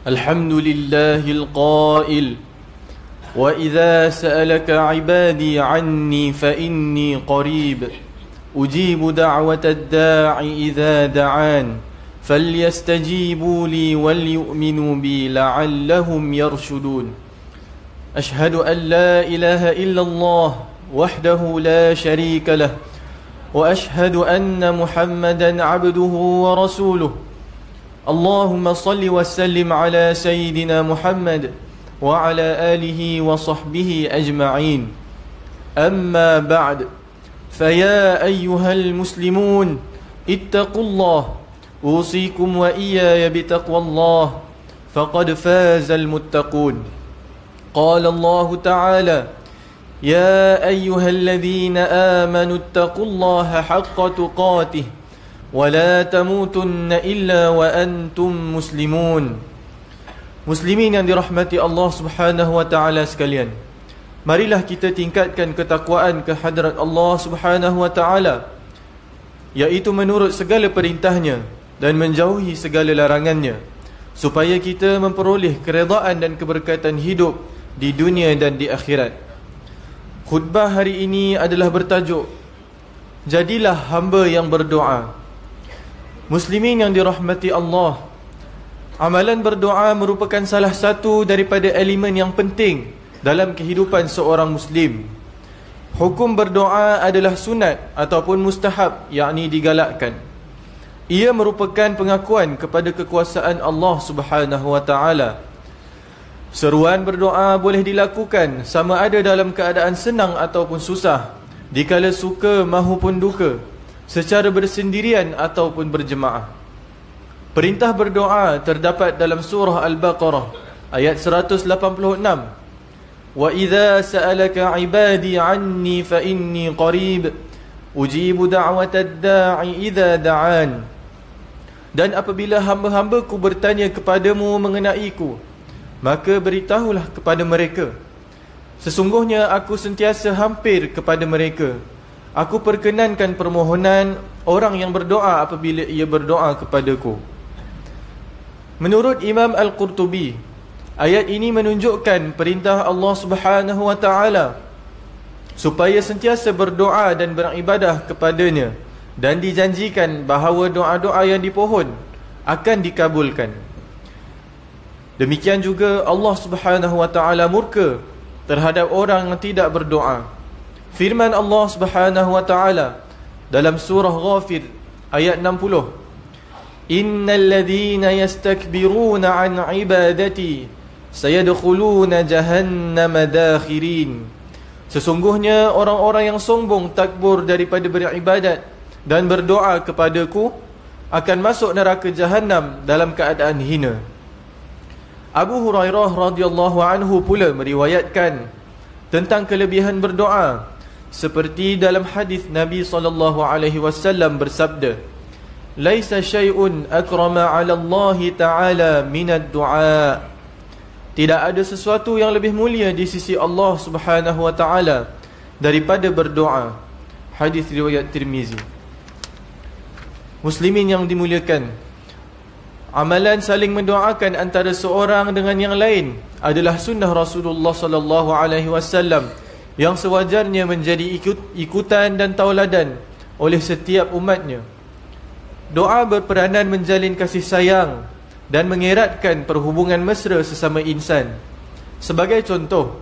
الحمد لله القائل وإذا سألك عبادي عني فإني قريب أجيب دعوة الداع إذا دعان فليستجيبوا لي وليؤمنوا بي لعلهم يرشدون أشهد أن لا إله إلا الله وحده لا شريك له وأشهد أن محمدا عبده ورسوله اللهم صل وسلم على سيدنا محمد وعلى آله وصحبه أجمعين أما بعد فيا أيها المسلمون اتقوا الله أوصيكم وإياي بتقوى الله فقد فاز المتقون قال الله تعالى يا أيها الذين آمنوا اتقوا الله حق تقاته ولا تموتن إلا وأنتم مسلمون. Muslimin yang dirahmati Allah Subhanahu wa taala sekalian, marilah kita tingkatkan ketakwaan ke hadirat Allah Subhanahu wa taala, iaitu menurut segala perintahnya dan menjauhi segala larangannya, supaya kita memperoleh keredaan dan keberkatan hidup di dunia dan di akhirat. Khutbah hari ini adalah bertajuk Jadilah hamba yang berdoa. Muslimin yang dirahmati Allah, amalan berdoa merupakan salah satu daripada elemen yang penting dalam kehidupan seorang Muslim. Hukum berdoa adalah sunat ataupun mustahab, yakni digalakkan. Ia merupakan pengakuan kepada kekuasaan Allah Subhanahu wa taala. Seruan berdoa boleh dilakukan sama ada dalam keadaan senang ataupun susah, dikala suka mahupun duka, secara bersendirian ataupun berjemaah. Perintah berdoa terdapat dalam surah Al-Baqarah ayat 186. Wa idza sa'alaka 'ibadi 'anni fa inni qarib ujibu da'watad da'i idza da'an. Dan apabila hamba-hambaku bertanya kepadamu mengenaiku, maka beritahulah kepada mereka, sesungguhnya aku sentiasa hampir kepada mereka. Aku perkenankan permohonan orang yang berdoa apabila ia berdoa kepadaku. Menurut Imam Al-Qurtubi, ayat ini menunjukkan perintah Allah Subhanahu wa taala supaya sentiasa berdoa dan beribadah kepadanya, dan dijanjikan bahawa doa-doa yang dipohon akan dikabulkan. Demikian juga Allah Subhanahu wa taala murka terhadap orang yang tidak berdoa. Firman Allah Subhanahu wa taala dalam surah Ghafir ayat 60, Innal ladhina yastakbiruna an ibadati sayadkhuluna jahannama dakhirin. Sesungguhnya orang-orang yang sombong takbur daripada beribadat dan berdoa kepadaku akan masuk neraka Jahannam dalam keadaan hina. Abu Hurairah radhiyallahu anhu pula meriwayatkan tentang kelebihan berdoa, seperti dalam hadis Nabi SAW bersabda, Laisa syai'un akrama 'ala Allah Ta'ala minad du'a. Tidak ada sesuatu yang lebih mulia di sisi Allah Subhanahu wa taala daripada berdoa. Hadis riwayat Tirmizi. Muslimin yang dimuliakan, amalan saling mendoakan antara seorang dengan yang lain adalah sunnah Rasulullah SAW yang sewajarnya menjadi ikutan dan tauladan oleh setiap umatnya. Doa berperanan menjalin kasih sayang dan mengeratkan perhubungan mesra sesama insan. Sebagai contoh,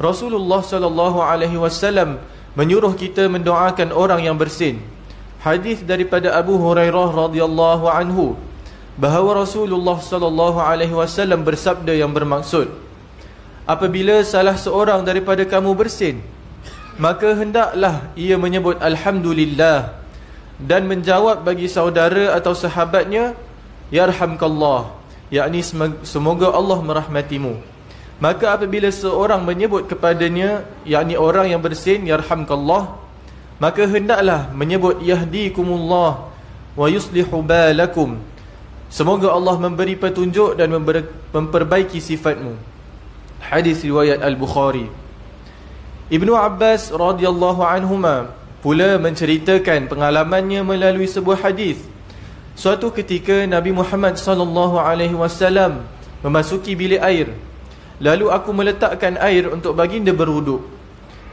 Rasulullah SAW menyuruh kita mendoakan orang yang bersin. Hadis daripada Abu Hurairah radhiyallahu anhu bahawa Rasulullah SAW bersabda yang bermaksud, apabila salah seorang daripada kamu bersin, maka hendaklah ia menyebut Alhamdulillah dan menjawab bagi saudara atau sahabatnya, Yarhamkallah, yakni semoga Allah merahmatimu. Maka apabila seorang menyebut kepadanya, yakni orang yang bersin, Yarhamkallah, maka hendaklah menyebut Yahdikumullah wa yuslihu balakum, semoga Allah memberi petunjuk dan memperbaiki sifatmu. Hadis riwayat Al-Bukhari. Ibnu Abbas radhiyallahu anhuma pula menceritakan pengalamannya melalui sebuah hadis. Suatu ketika Nabi Muhammad sallallahu alaihi wasallam memasuki bilik air. Lalu aku meletakkan air untuk baginda berwuduk.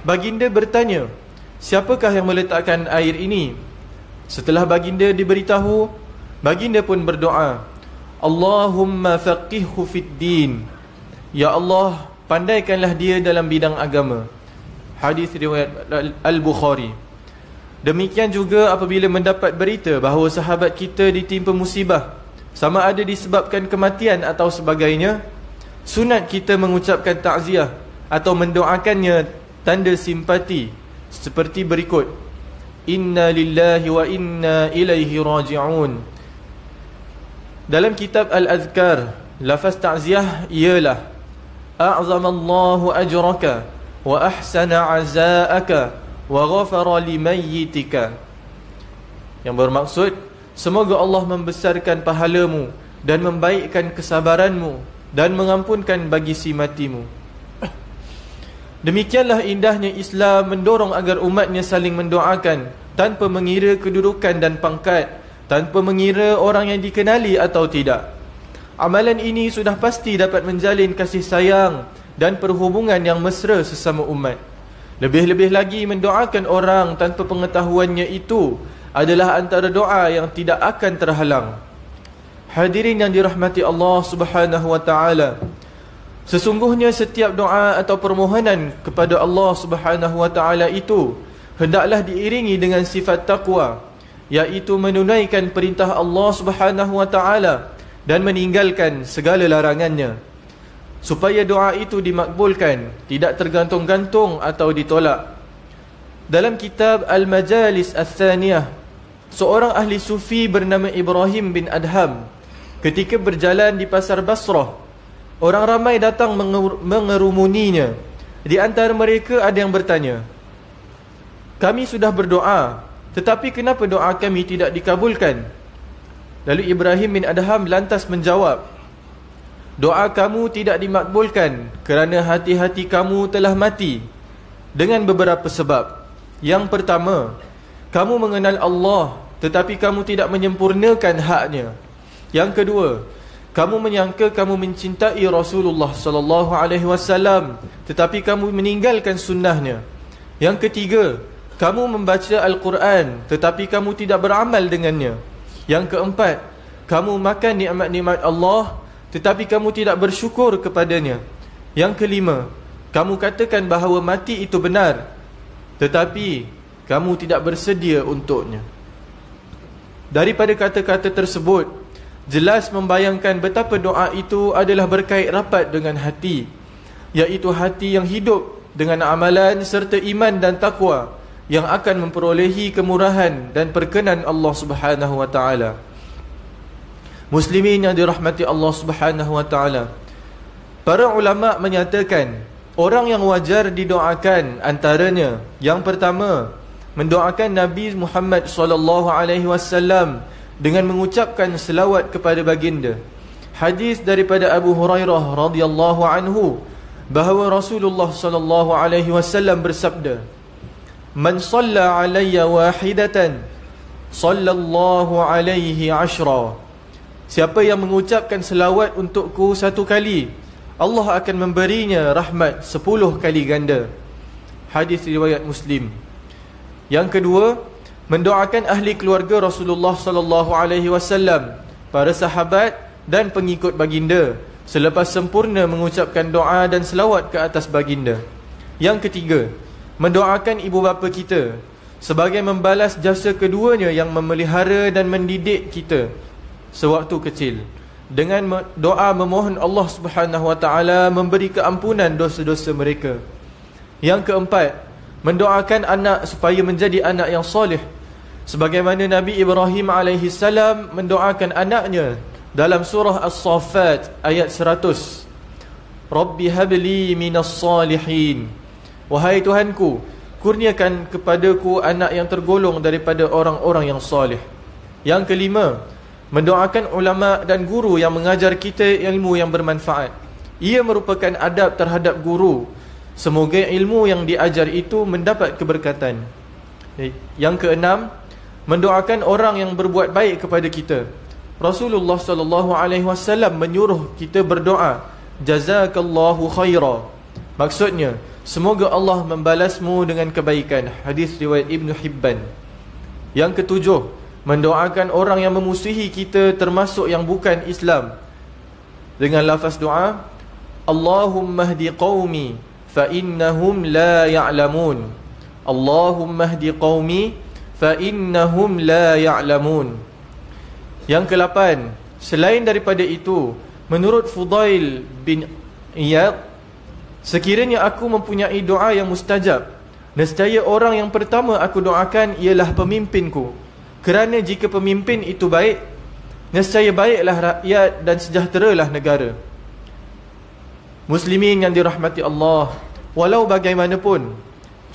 Baginda bertanya, siapakah yang meletakkan air ini? Setelah baginda diberitahu, baginda pun berdoa, Allahumma faqihhu fid din. Ya Allah, pandaikanlah dia dalam bidang agama. Hadis riwayat Al-Bukhari. Demikian juga apabila mendapat berita bahawa sahabat kita ditimpa musibah, sama ada disebabkan kematian atau sebagainya, sunat kita mengucapkan takziah atau mendoakannya tanda simpati seperti berikut: Inna lillahi wa inna ilaihi raji'un. Dalam kitab Al-Azkar, lafaz takziah ialah A'zamallahu ajraka wa ahsana azaaka wa ghafara limayyitika, yang bermaksud semoga Allah membesarkan pahalamu dan membaikkan kesabaranmu dan mengampunkan bagi si matimu. Demikianlah indahnya Islam mendorong agar umatnya saling mendoakan tanpa mengira kedudukan dan pangkat, tanpa mengira orang yang dikenali atau tidak. Amalan ini sudah pasti dapat menjalin kasih sayang dan perhubungan yang mesra sesama umat. Lebih-lebih lagi, mendoakan orang tanpa pengetahuannya itu adalah antara doa yang tidak akan terhalang. Hadirin yang dirahmati Allah Subhanahu wa taala, sesungguhnya setiap doa atau permohonan kepada Allah Subhanahu wa taala itu hendaklah diiringi dengan sifat taqwa, iaitu menunaikan perintah Allah Subhanahu wa taala dan meninggalkan segala larangannya, supaya doa itu dimakbulkan, tidak tergantung-gantung atau ditolak. Dalam kitab Al-Majalis Al-Thaniyah, seorang ahli sufi bernama Ibrahim bin Adham ketika berjalan di pasar Basrah, orang ramai datang mengerumuninya. Di antara mereka ada yang bertanya, kami sudah berdoa, tetapi kenapa doa kami tidak dikabulkan? Lalu Ibrahim bin Adham lantas menjawab, doa kamu tidak dimakbulkan kerana hati-hati kamu telah mati dengan beberapa sebab. Yang pertama, kamu mengenal Allah tetapi kamu tidak menyempurnakan haknya. Yang kedua, kamu menyangka kamu mencintai Rasulullah sallallahu alaihi wasallam tetapi kamu meninggalkan sunnahnya. Yang ketiga, kamu membaca Al-Quran tetapi kamu tidak beramal dengannya. Yang keempat, kamu makan nikmat-nikmat Allah tetapi kamu tidak bersyukur kepadanya. Yang kelima, kamu katakan bahawa mati itu benar tetapi kamu tidak bersedia untuknya. Daripada kata-kata tersebut, jelas membayangkan betapa doa itu adalah berkait rapat dengan hati, iaitu hati yang hidup dengan amalan serta iman dan takwa yang akan memperolehi kemurahan dan perkenan Allah Subhanahu wa taala. Muslimin yang dirahmati Allah Subhanahu wa taala, para ulama menyatakan orang yang wajar didoakan antaranya, yang pertama, mendoakan Nabi Muhammad sallallahu alaihi wasallam dengan mengucapkan selawat kepada baginda. Hadis daripada Abu Hurairah radhiyallahu anhu bahawa Rasulullah sallallahu alaihi wasallam bersabda, "Man shalla alayya wahidatan, sallallahu alaihi 10." Siapa yang mengucapkan selawat untukku satu kali, Allah akan memberinya rahmat 10 kali ganda. Hadis riwayat Muslim. Yang kedua, mendoakan ahli keluarga Rasulullah sallallahu alaihi wasallam, para sahabat dan pengikut baginda selepas sempurna mengucapkan doa dan selawat ke atas baginda. Yang ketiga, mendoakan ibu bapa kita sebagai membalas jasa keduanya yang memelihara dan mendidik kita sewaktu kecil, dengan doa memohon Allah Subhanahu wa taala memberi keampunan dosa-dosa mereka. Yang keempat, mendoakan anak supaya menjadi anak yang soleh, sebagaimana Nabi Ibrahim alaihi salam mendoakan anaknya dalam surah As-Saffat ayat 100. Rabbi habli minas salihin. Wahai Tuhanku, kurniakan kepadaku anak yang tergolong daripada orang-orang yang soleh. Yang kelima, mendoakan ulama dan guru yang mengajar kita ilmu yang bermanfaat. Ia merupakan adab terhadap guru. Semoga ilmu yang diajar itu mendapat keberkatan. Yang keenam, mendoakan orang yang berbuat baik kepada kita. Rasulullah sallallahu alaihi wasallam menyuruh kita berdoa, jazakallahu khaira. Maksudnya, semoga Allah membalasmu dengan kebaikan. Hadis riwayat Ibn Hibban. Yang ketujuh, mendoakan orang yang memusuhi kita termasuk yang bukan Islam dengan lafaz doa, Allahumma hdi qaumi fa innahum la ya'lamun. Allahumma hdi qaumi fa innahum la ya'lamun. Yang ke-8, selain daripada itu, menurut Fudail bin Iyad, sekiranya aku mempunyai doa yang mustajab, nescaya orang yang pertama aku doakan ialah pemimpinku. Kerana jika pemimpin itu baik, nescaya baiklah rakyat dan sejahteralah negara. Muslimin yang dirahmati Allah, walau bagaimanapun,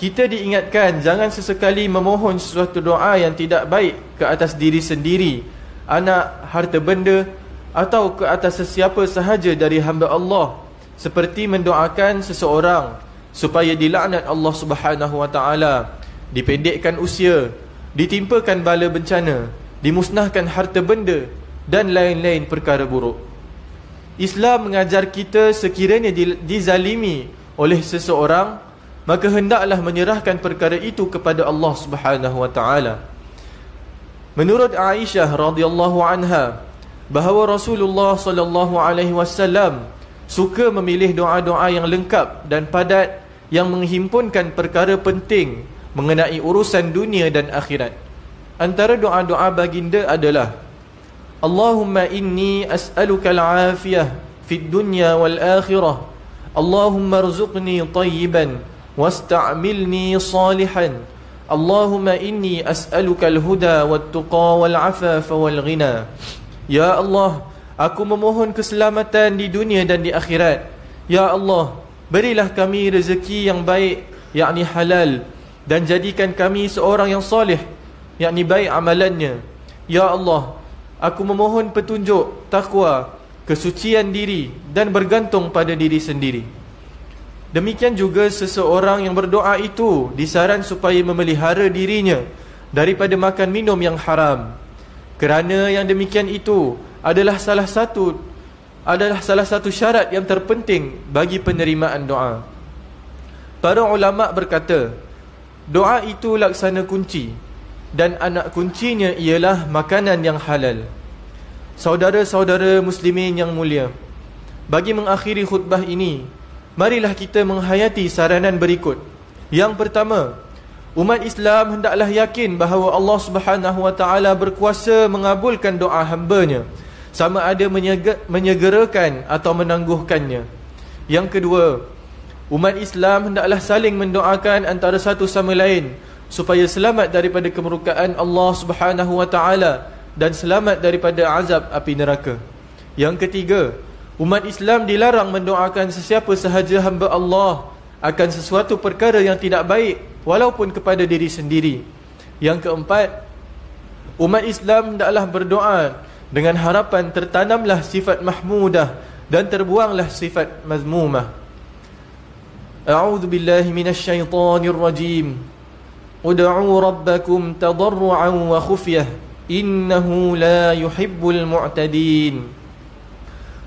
kita diingatkan jangan sesekali memohon sesuatu doa yang tidak baik ke atas diri sendiri, anak, harta benda, atau ke atas sesiapa sahaja dari hamba Allah, seperti mendoakan seseorang supaya dilaknat Allah Subhanahu wa taala, dipendekkan usia, ditimpakan bala bencana, dimusnahkan harta benda dan lain-lain perkara buruk. Islam mengajar kita sekiranya dizalimi oleh seseorang, maka hendaklah menyerahkan perkara itu kepada Allah Subhanahu wa taala. Menurut Aisyah radhiyallahu anha, bahawa Rasulullah sallallahu alaihi wasallam suka memilih doa-doa yang lengkap dan padat yang menghimpunkan perkara penting mengenai urusan dunia dan akhirat. Antara doa-doa baginda adalah, Allahumma inni as'aluka al-afiyah fid dunya wal akhirah. Allahumma rzuqni tayyiban wasta'milni salihan. Allahumma inni as'aluka al-huda wat-tuqa wal-afafa wal-ghina. Ya Allah, aku memohon keselamatan di dunia dan di akhirat. Ya Allah, berilah kami rezeki yang baik, yakni halal, dan jadikan kami seorang yang soleh, yakni baik amalannya. Ya Allah, aku memohon petunjuk, takwa, kesucian diri dan bergantung pada diri sendiri. Demikian juga seseorang yang berdoa itu disaran supaya memelihara dirinya daripada makan minum yang haram, kerana yang demikian itu adalah salah satu syarat yang terpenting bagi penerimaan doa. Para ulama berkata, doa itu laksana kunci, dan anak kuncinya ialah makanan yang halal. Saudara-saudara muslimin yang mulia, bagi mengakhiri khutbah ini, marilah kita menghayati saranan berikut. Yang pertama, umat Islam hendaklah yakin bahawa Allah Subhanahu wa taala berkuasa mengabulkan doa hamba-Nya, sama ada menyegerakan atau menangguhkannya. Yang kedua, umat Islam hendaklah saling mendoakan antara satu sama lain supaya selamat daripada kemurkaan Allah Subhanahu wa taala dan selamat daripada azab api neraka. Yang ketiga, umat Islam dilarang mendoakan sesiapa sahaja hamba Allah akan sesuatu perkara yang tidak baik, walaupun kepada diri sendiri. Yang keempat, umat Islam hendaklah berdoa dengan harapan tertanamlah sifat mahmudah dan terbuanglah sifat mazmumah. A'udzu billahi minasy syaithanir rajim. Ud'u rabbakum tadarruan wa khufyah, innahu la yuhibbul mu'tadin.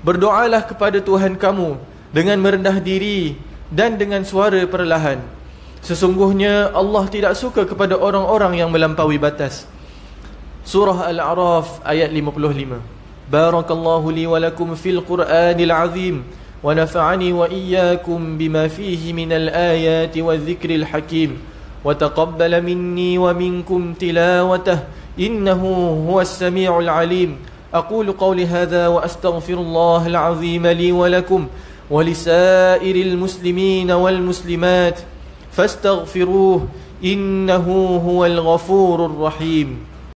Berdoalah kepada Tuhan kamu dengan merendah diri dan dengan suara perlahan. Sesungguhnya Allah tidak suka kepada orang-orang yang melampaui batas. Surah Al-A'raf ayat 55. Barakallahu li wa lakum fil Qur'anil azim wa nafa'ani wa iyyakum bima fihi minal ayati wa dzikril hakim wa taqabbala minni wa minkum tilawatah innahu huwas sami'ul alim. أقول قولي هذا وأستغفر الله العظيم لي ولكم ولسائر المسلمين والمسلمات فاستغفروه إنه هو الغفور الرحيم.